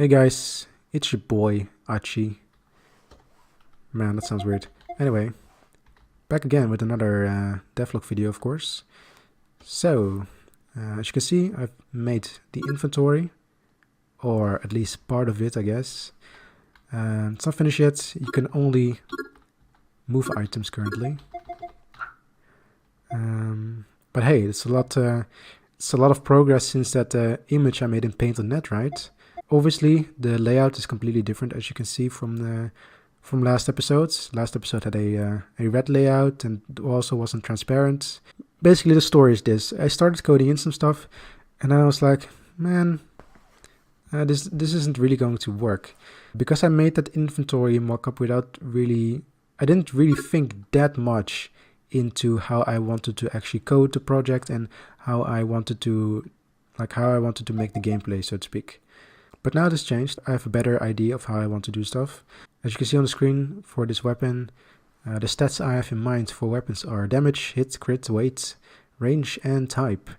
Hey guys, it's your boy, Achi. Man, that sounds weird. Anyway, back again with another devlog video, of course. So, as you can see, I've made the inventory, or at least part of it, I guess. It's not finished yet. You can only move items currently. But hey, it's a lot of progress since that image I made in Paint on Net, right? Obviously, the layout is completely different, as you can see from last episodes. Last episode had a red layout and also wasn't transparent. Basically, the story is this: I started coding in some stuff, and then I was like, man, this isn't really going to work, because I made that inventory mockup without really. I didn't really think that much into how I wanted to actually code the project and how I wanted to make the gameplay, so to speak. But now this changed. I have a better idea of how I want to do stuff. As you can see on the screen for this weapon, the stats I have in mind for weapons are damage, hit, crit, weight, range, and type.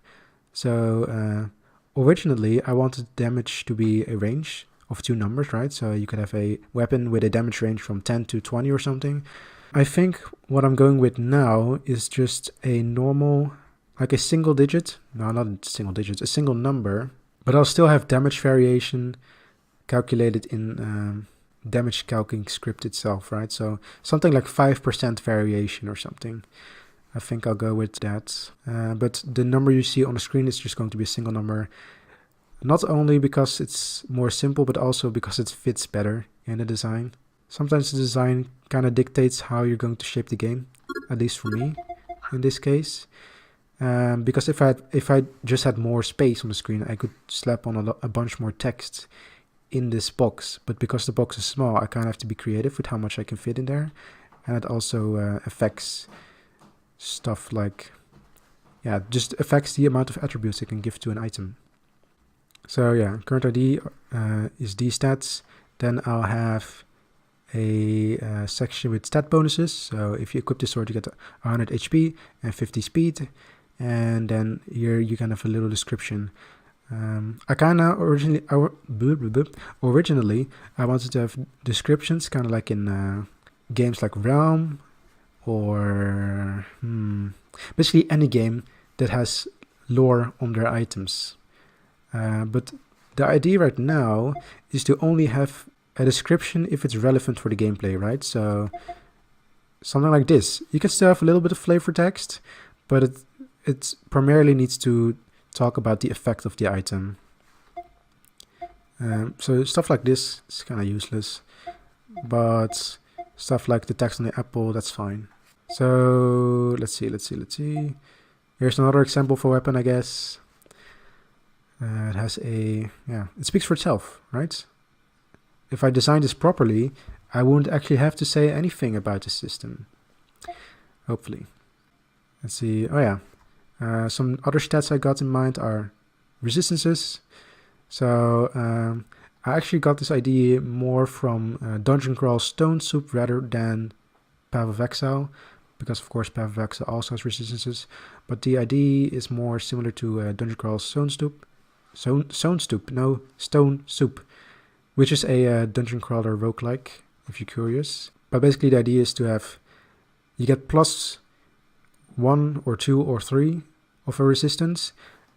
So originally I wanted damage to be a range of 2 numbers, right? So you could have a weapon with a damage range from 10 to 20 or something. I think what I'm going with now is just a normal, like a single digit. No, not single digits, a single number. But I'll still have damage variation calculated in damage calculating script itself, right? So something like 5% variation or something. I think I'll go with that. But the number you see on the screen is just going to be a single number. Not only because it's more simple, but also because it fits better in the design. Sometimes the design kind of dictates how you're going to shape the game, at least for me in this case. Because if I just had more space on the screen, I could slap on a bunch more text in this box. But because the box is small, I kind of have to be creative with how much I can fit in there. And it also affects stuff like, yeah, just affects the amount of attributes I can give to an item. So yeah, current ID is these stats. Then I'll have a section with stat bonuses. So if you equip this sword, you get 100 HP and 50 speed. And then here you can have a little description. I kind of originally I wanted to have descriptions kind of like in games like Realm or basically any game that has lore on their items. But the idea right now is to only have a description if it's relevant for the gameplay, right? So something like this. You can still have a little bit of flavor text, but it primarily needs to talk about the effect of the item. So stuff like this is kind of useless, but stuff like the text on the apple, that's fine. So let's see. Here's another example for weapon, I guess. It has it speaks for itself, right? If I design this properly, I won't actually have to say anything about the system. Hopefully. Let's see. Oh yeah. Some other stats I got in mind are resistances. So I actually got this idea more from Dungeon Crawl Stone Soup rather than Bfxr, because of course Bfxr also has resistances. But the idea is more similar to Dungeon Crawl Stone Soup, which is a dungeon crawler roguelike, if you're curious. But basically the idea is to have, you get plus 1 or 2 or 3 of a resistance,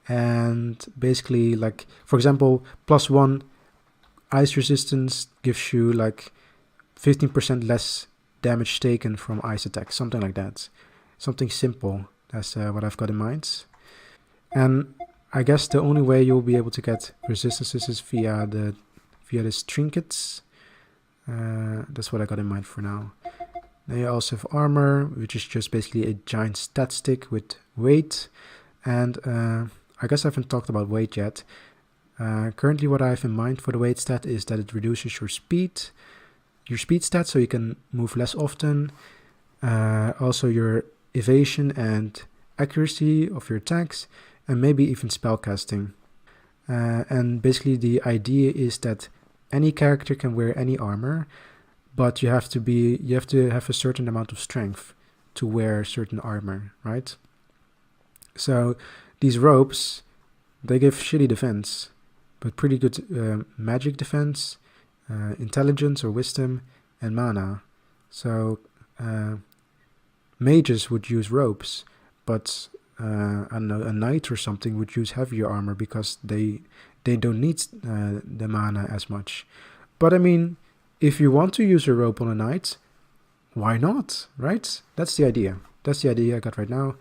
and basically, like, for example, plus 1 ice resistance gives you like 15% less damage taken from ice attacks, something like that. Something simple. That's what I've got in mind. And I guess the only way you'll be able to get resistances is via this trinkets. That's what I got in mind for now. Then you also have armor, which is just basically a giant stat stick with weight. And I guess I haven't talked about weight yet. Currently what I have in mind for the weight stat is that it reduces your speed stat, so you can move less often. Also your evasion and accuracy of your attacks, and maybe even spellcasting. And basically the idea is that any character can wear any armor, but you have to have a certain amount of strength to wear certain armor, right? So these robes, they give shitty defense, but pretty good magic defense, intelligence or wisdom, and mana. So mages would use robes, but I don't know, a knight or something would use heavier armor because they don't need the mana as much. But I mean, if you want to use a robe on a knight, why not, right? That's the idea. That's the idea I got right now.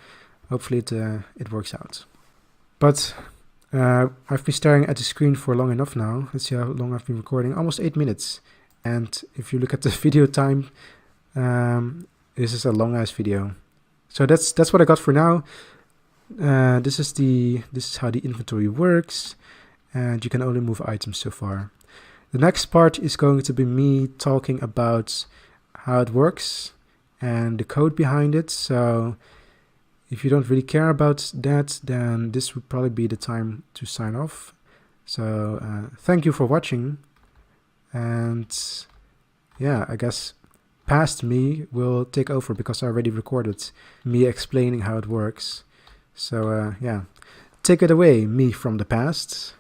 Hopefully it works out. But I've been staring at the screen for long enough now. Let's see how long I've been recording. Almost 8 minutes. And if you look at the video time, this is a long ass video. So that's what I got for now. This is how the inventory works, and you can only move items so far. The next part is going to be me talking about how it works and the code behind it. So if you don't really care about that, then this would probably be the time to sign off. So thank you for watching, and yeah, I guess past me will take over because I already recorded me explaining how it works. So yeah, take it away, me from the past.